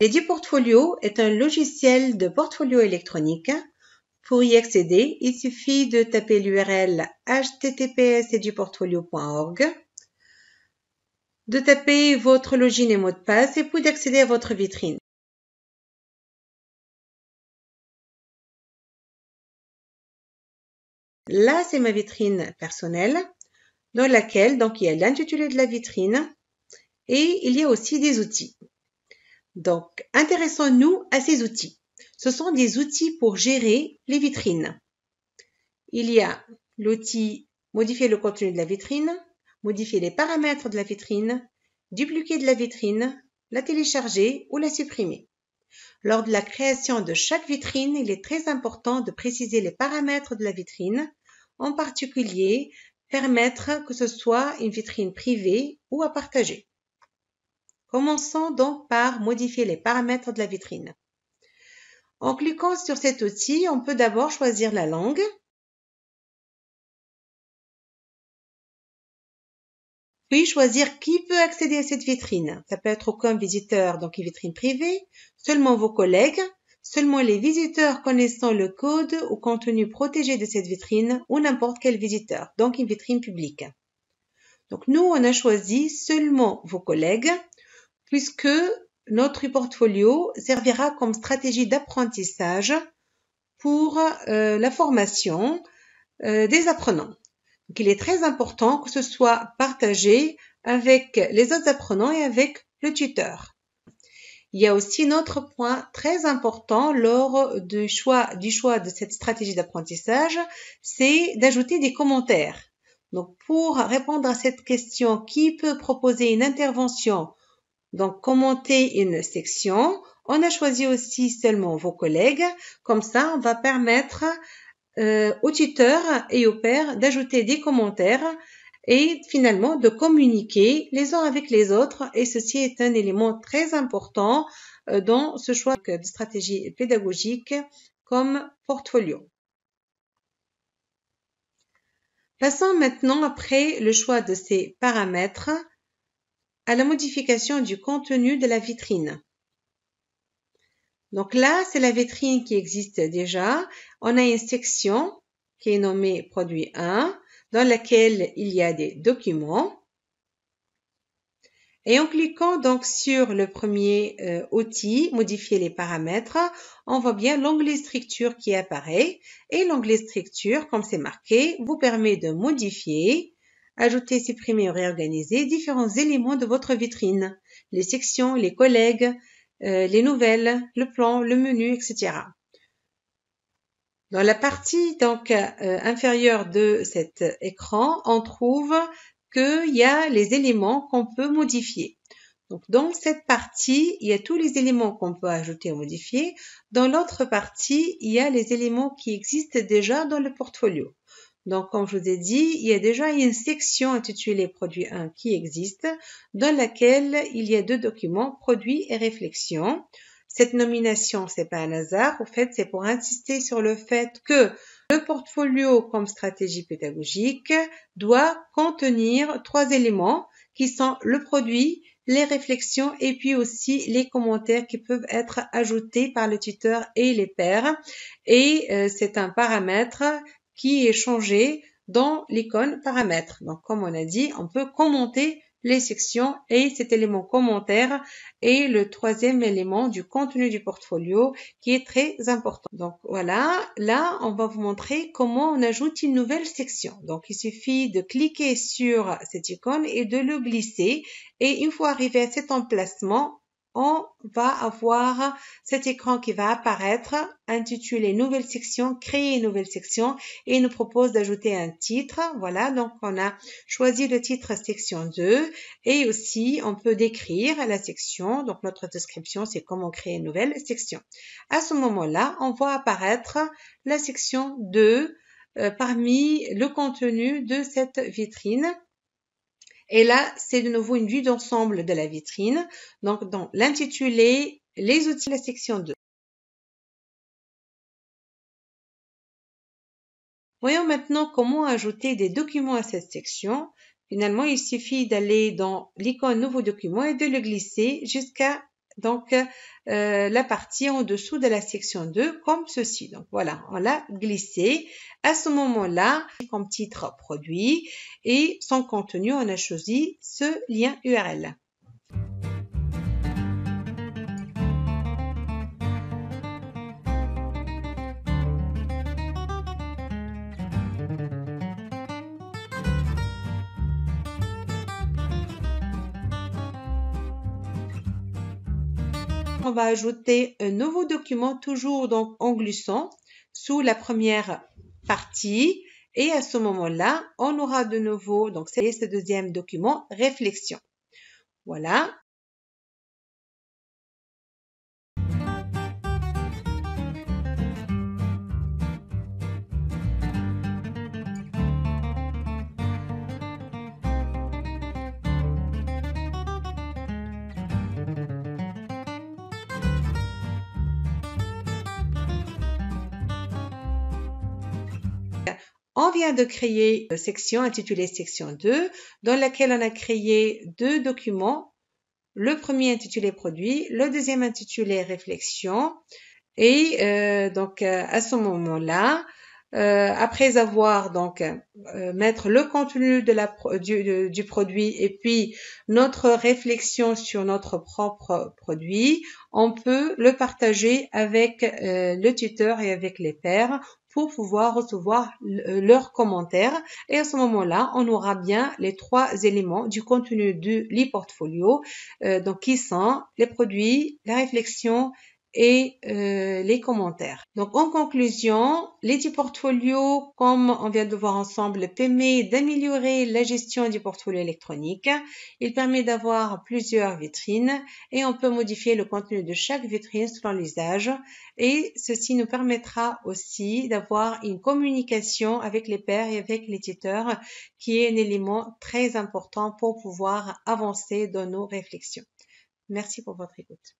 Ediportfolio est un logiciel de portfolio électronique. Pour y accéder, il suffit de taper l'URL https://ediportfolio.org, de taper votre login et mot de passe et puis d'accéder à votre vitrine. Là, c'est ma vitrine personnelle dans laquelle il y a l'intitulé de la vitrine et il y a aussi des outils. Donc, intéressons-nous à ces outils. Ce sont des outils pour gérer les vitrines. Il y a l'outil modifier le contenu de la vitrine, modifier les paramètres de la vitrine, dupliquer de la vitrine, la télécharger ou la supprimer. Lors de la création de chaque vitrine, il est très important de préciser les paramètres de la vitrine, en particulier permettre que ce soit une vitrine privée ou à partager. Commençons donc par modifier les paramètres de la vitrine. En cliquant sur cet outil, on peut d'abord choisir la langue. Puis choisir qui peut accéder à cette vitrine. Ça peut être aucun visiteur, donc une vitrine privée, seulement vos collègues, seulement les visiteurs connaissant le code ou contenu protégé de cette vitrine ou n'importe quel visiteur, donc une vitrine publique. Donc nous, on a choisi seulement vos collègues puisque notre portfolio servira comme stratégie d'apprentissage pour la formation des apprenants. Donc, il est très important que ce soit partagé avec les autres apprenants et avec le tuteur. Il y a aussi un autre point très important lors du choix de cette stratégie d'apprentissage, c'est d'ajouter des commentaires. Donc, pour répondre à cette question, qui peut proposer une intervention, donc commenter une section, on a choisi aussi seulement vos collègues. Comme ça, on va permettre aux tuteurs et aux pairs d'ajouter des commentaires et finalement de communiquer les uns avec les autres. Et ceci est un élément très important dans ce choix de stratégie pédagogique comme portfolio. Passons maintenant, après le choix de ces paramètres, à la modification du contenu de la vitrine. Donc là, c'est la vitrine qui existe déjà. On a une section qui est nommée Produit 1, dans laquelle il y a des documents. Et en cliquant donc sur le premier outil, modifier les paramètres, on voit bien l'onglet structure qui apparaît. Et l'onglet structure, comme c'est marqué, vous permet de modifier, ajouter, supprimer ou réorganiser différents éléments de votre vitrine. Les sections, les collègues, les nouvelles, le plan, le menu, etc. Dans la partie inférieure de cet écran, on trouve qu'il y a les éléments qu'on peut modifier. Donc, dans cette partie, il y a tous les éléments qu'on peut ajouter ou modifier. Dans l'autre partie, il y a les éléments qui existent déjà dans le portfolio. Donc, comme je vous ai dit, il y a déjà une section intitulée Produit 1 qui existe, dans laquelle il y a deux documents, Produits et Réflexion. Cette nomination, c'est pas un hasard. En fait, c'est pour insister sur le fait que le portfolio comme stratégie pédagogique doit contenir 3 éléments qui sont le produit, les réflexions et puis aussi les commentaires qui peuvent être ajoutés par le tuteur et les pairs. Et c'est un paramètre qui est changé dans l'icône paramètres. Donc, comme on a dit, on peut commenter les sections et cet élément commentaire est le troisième élément du contenu du portfolio qui est très important. Donc, voilà, là, on va vous montrer comment on ajoute une nouvelle section. Donc, il suffit de cliquer sur cette icône et de le glisser. Et une fois arrivé à cet emplacement, on va avoir cet écran qui va apparaître intitulé Nouvelle section, créer une nouvelle section et il nous propose d'ajouter un titre. Voilà, donc on a choisi le titre section 2 et aussi on peut décrire la section. Donc notre description, c'est comment créer une nouvelle section. À ce moment-là, on voit apparaître la section 2 parmi le contenu de cette vitrine. Et là, c'est de nouveau une vue d'ensemble de la vitrine. Donc, dans l'intitulé, les outils, la section 2. Voyons maintenant comment ajouter des documents à cette section. Finalement, il suffit d'aller dans l'icône Nouveau document et de le glisser jusqu'à donc la partie en dessous de la section 2 comme ceci. Donc voilà, on l'a glissé. À ce moment-là, comme titre produit et son contenu, on a choisi ce lien URL. On va ajouter un nouveau document, toujours donc en glissant sous la première partie. Et à ce moment-là, on aura de nouveau, donc c'est ce deuxième document, réflexion. Voilà. On vient de créer une section intitulée section 2, dans laquelle on a créé deux documents. Le premier intitulé produit, le deuxième intitulé réflexion. Et donc à ce moment-là, après avoir donc mettre le contenu du produit et puis notre réflexion sur notre propre produit, on peut le partager avec le tuteur et avec les pairs pour pouvoir recevoir leurs commentaires. Et à ce moment-là, on aura bien les trois éléments du contenu du l'e-portfolio, donc qui sont les produits, la réflexion et les commentaires. Donc en conclusion, l'e-portfolio, comme on vient de voir ensemble, permet d'améliorer la gestion du portfolio électronique. Il permet d'avoir plusieurs vitrines et on peut modifier le contenu de chaque vitrine selon l'usage. Et ceci nous permettra aussi d'avoir une communication avec les pairs et avec l'éditeur, qui est un élément très important pour pouvoir avancer dans nos réflexions. Merci pour votre écoute.